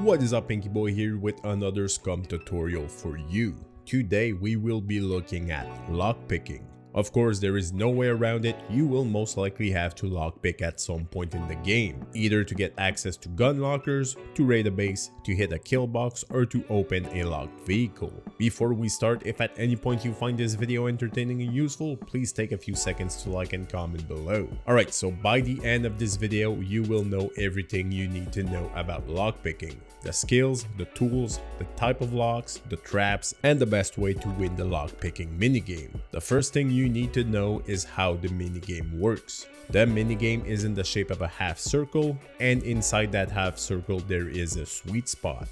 What is up, Hankiboy here with another SCUM tutorial for you. Today we will be looking at lockpicking. Of course, there is no way around it. You will most likely have to lockpick at some point in the game, either to get access to gun lockers, to raid a base, to hit a kill box, or to open a locked vehicle. Before we start, if at any point you find this video entertaining and useful, please take a few seconds to like and comment below. Alright, so by the end of this video, you will know everything you need to know about lockpicking. The skills, the tools, the type of locks, the traps, and the best way to win the lockpicking minigame. The first thing you need to know is how the minigame works. The minigame is in the shape of a half circle, and inside that half circle there is a sweet spot.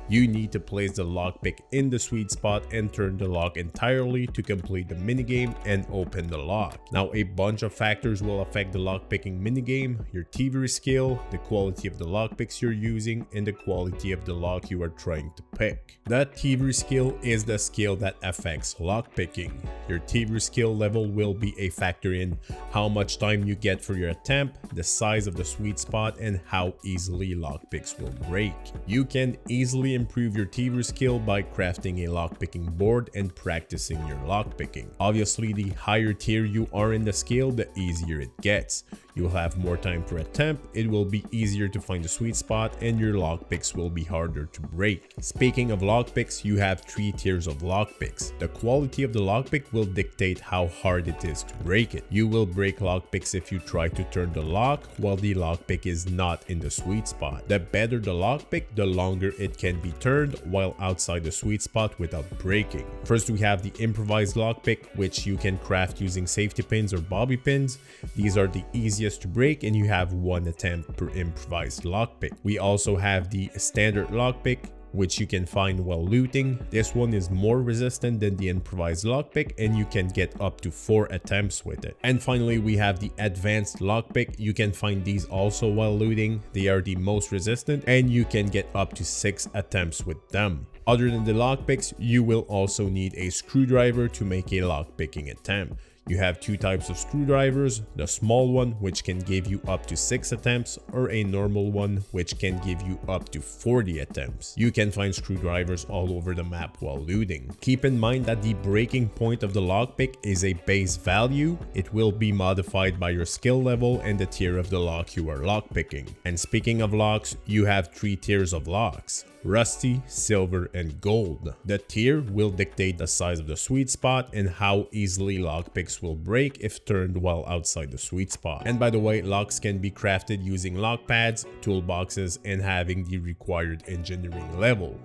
You need to place the lockpick in the sweet spot and turn the lock entirely to complete the minigame and open the lock. Now, a bunch of factors will affect the lockpicking minigame: your thievery skill, the quality of the lockpicks you're using, and the quality of the lock you are trying to pick. That thievery skill is the skill that affects lockpicking. Your thievery skill level will be a factor in how much time you get for your attempt, the size of the sweet spot, and how easily lockpicks will break. You can easily improve your thievery skill by crafting a lockpicking board and practicing your lockpicking. Obviously, the higher tier you are in the skill, the easier it gets. You'll have more time per attempt, it will be easier to find the sweet spot, and your lockpicks will be harder to break. Speaking of lockpicks, you have 3 tiers of lockpicks. The quality of the lockpick will dictate how hard it is to break it. You will break lockpicks if you try to turn the lock while the lockpick is not in the sweet spot. The better the lockpick, the longer it can be turned while outside the sweet spot without breaking. First, we have the improvised lockpick, which you can craft using safety pins or bobby pins. These are the easiest to break, and you have 1 attempt per improvised lockpick. We also have the standard lockpick, which you can find while looting. This one is more resistant than the improvised lockpick, and you can get up to 4 attempts with it. And finally, we have the advanced lockpick. You can find these also while looting. They are the most resistant, and you can get up to 6 attempts with them. Other than the lockpicks, you will also need a screwdriver to make a lockpicking attempt. You have 2 types of screwdrivers: the small one, which can give you up to 6 attempts, or a normal one, which can give you up to 40 attempts. You can find screwdrivers all over the map while looting. Keep in mind that the breaking point of the lockpick is a base value. It will be modified by your skill level and the tier of the lock you are lockpicking. And speaking of locks, you have 3 tiers of locks: rusty, silver, and gold. The tier will dictate the size of the sweet spot and how easily lockpicks will break if turned while outside the sweet spot. And by the way, locks can be crafted using lock pads, toolboxes, and having the required engineering level.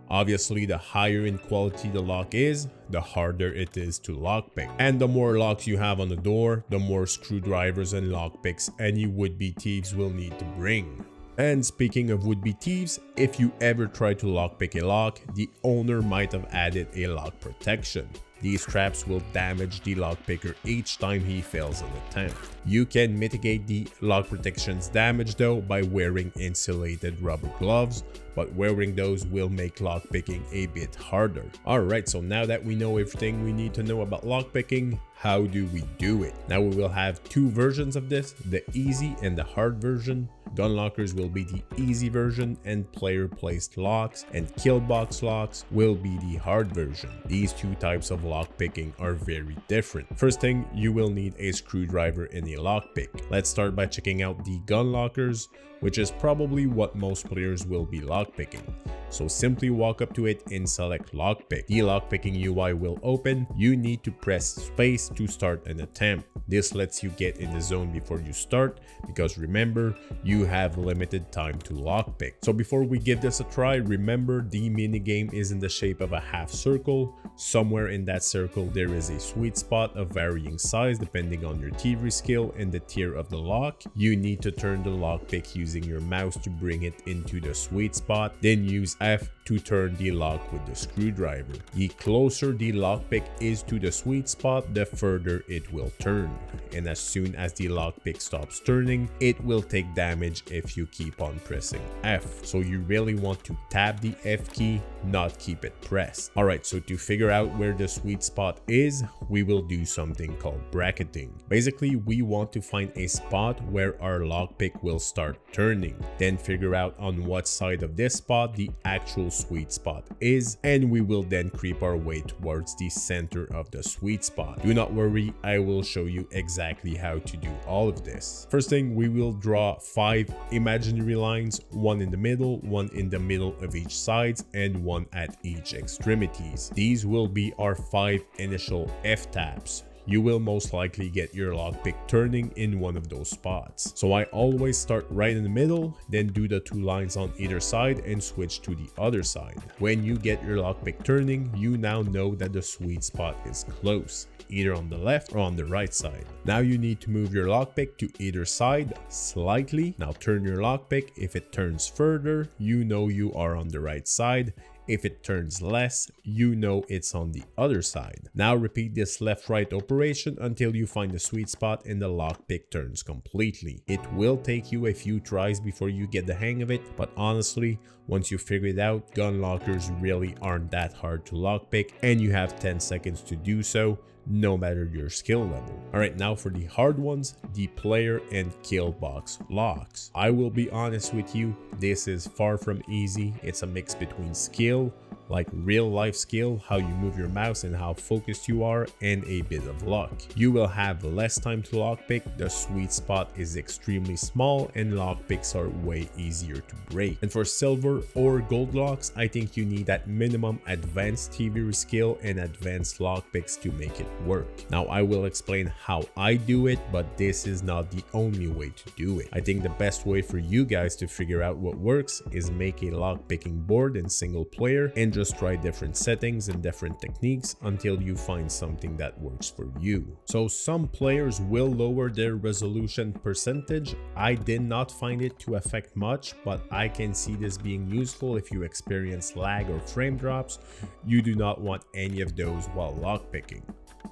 Obviously, the higher in quality the lock is, the harder it is to lockpick. And the more locks you have on the door, the more screwdrivers and lockpicks any would-be thieves will need to bring. And speaking of would-be thieves, if you ever try to lockpick a lock, the owner might have added a lock protection. These traps will damage the lockpicker each time he fails an attempt. You can mitigate the lock protection's damage though by wearing insulated rubber gloves, but wearing those will make lockpicking a bit harder. Alright, so now that we know everything we need to know about lockpicking, how do we do it? Now we will have 2 versions of this, the easy and the hard version. Gun lockers will be the easy version, and player placed locks and kill box locks will be the hard version. These 2 types of lockpicking are very different. First thing, you will need a screwdriver in a lockpick. Let's start by checking out the gun lockers, which is probably what most players will be lockpicking. So simply walk up to it and select lockpick. The lockpicking UI will open. You need to press space to start an attempt. This lets you get in the zone before you start, because remember, you have limited time to lockpick. So before we give this a try, remember the minigame is in the shape of a half circle. Somewhere in that circle there is a sweet spot of varying size depending on your thievery skill and the tier of the lock. You need to turn the lockpick using your mouse to bring it into the sweet spot, then use F to turn the lock with the screwdriver. The closer the lockpick is to the sweet spot, the further it will turn. And as soon as the lockpick stops turning, it will take damage if you keep on pressing F. So you really want to tap the F key, not keep it pressed. Alright, so to figure out where the sweet spot is, we will do something called bracketing. Basically, we want to find a spot where our lockpick will start turning, then figure out on what side of this spot the actual sweet spot is, and we will then creep our way towards the center of the sweet spot. Do not worry, I will show you exactly how to do all of this. First thing, we will draw 5 imaginary lines, one in the middle, one in the middle of each side, and one at each extremities. These will be our 5 initial F taps. You will most likely get your lockpick turning in one of those spots. So I always start right in the middle, then do the 2 lines on either side and switch to the other side. When you get your lockpick turning, you now know that the sweet spot is close, either on the left or on the right side. Now you need to move your lockpick to either side slightly. Now turn your lockpick. If it turns further, you know you are on the right side. If it turns less, you know it's on the other side. Now repeat this left-right operation until you find the sweet spot and the lockpick turns completely. It will take you a few tries before you get the hang of it, but honestly, once you figure it out, gun lockers really aren't that hard to lockpick, and you have 10 seconds to do so, no matter your skill level. Alright, now for the hard ones, the player and kill box locks. I will be honest with you, this is far from easy. It's a mix between skill, like real life skill, how you move your mouse and how focused you are, and a bit of luck. You will have less time to lockpick, the sweet spot is extremely small, and lockpicks are way easier to break. And for silver or gold locks, I think you need that minimum advanced Thievery skill and advanced lockpicks to make it work. Now I will explain how I do it, but this is not the only way to do it. I think the best way for you guys to figure out what works is make a lockpicking board in single player and just try different settings and different techniques until you find something that works for you. So some players will lower their resolution percentage. I did not find it to affect much, but I can see this being useful if you experience lag or frame drops. You do not want any of those while lockpicking.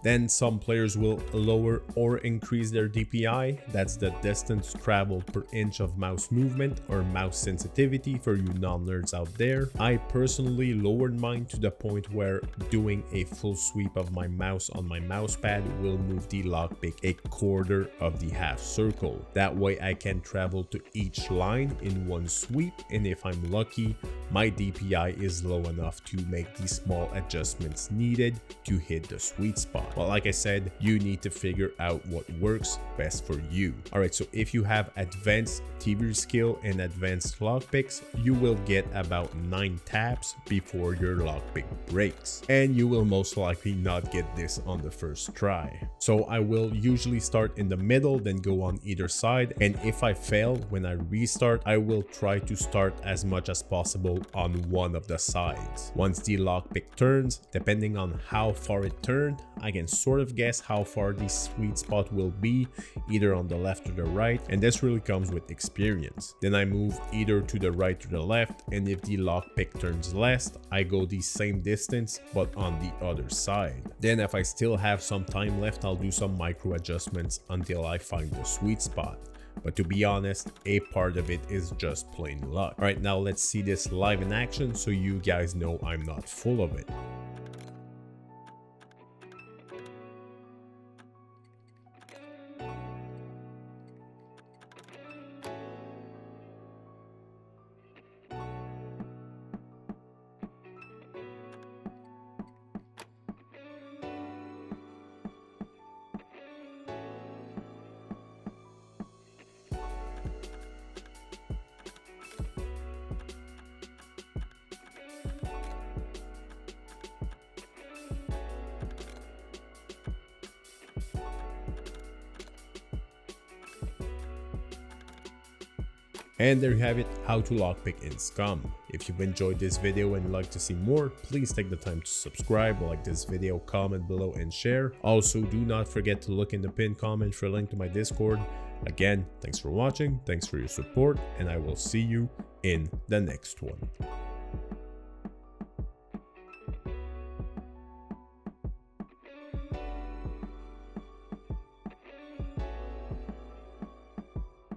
Then some players will lower or increase their DPI, that's the distance traveled per inch of mouse movement or mouse sensitivity for you non-nerds out there. I personally lowered mine to the point where doing a full sweep of my mouse on my mouse pad will move the lockpick a quarter of the half circle. That way I can travel to each line in one sweep, and if I'm lucky, my DPI is low enough to make the small adjustments needed to hit the sweet spot. But like I said, you need to figure out what works best for you. Alright, so if you have advanced Thievery skill and advanced lockpicks, you will get about 9 taps before your lockpick breaks. And you will most likely not get this on the first try. So I will usually start in the middle, then go on either side. And if I fail, when I restart, I will try to start as much as possible on one of the sides. Once the lockpick turns, depending on how far it turned, I can sort of guess how far the sweet spot will be, either on the left or the right, and this really comes with experience. Then I move either to the right or the left, and if the lockpick turns left, I go the same distance but on the other side. Then if I still have some time left, I'll do some micro adjustments until I find the sweet spot. But to be honest, a part of it is just plain luck. Alright, now let's see this live in action so you guys know I'm not full of it. And there you have it, how to lockpick in SCUM. If you've enjoyed this video and would like to see more, please take the time to subscribe, like this video, comment below and share. Also, do not forget to look in the pinned comment for a link to my Discord. Again, thanks for watching, thanks for your support, and I will see you in the next one.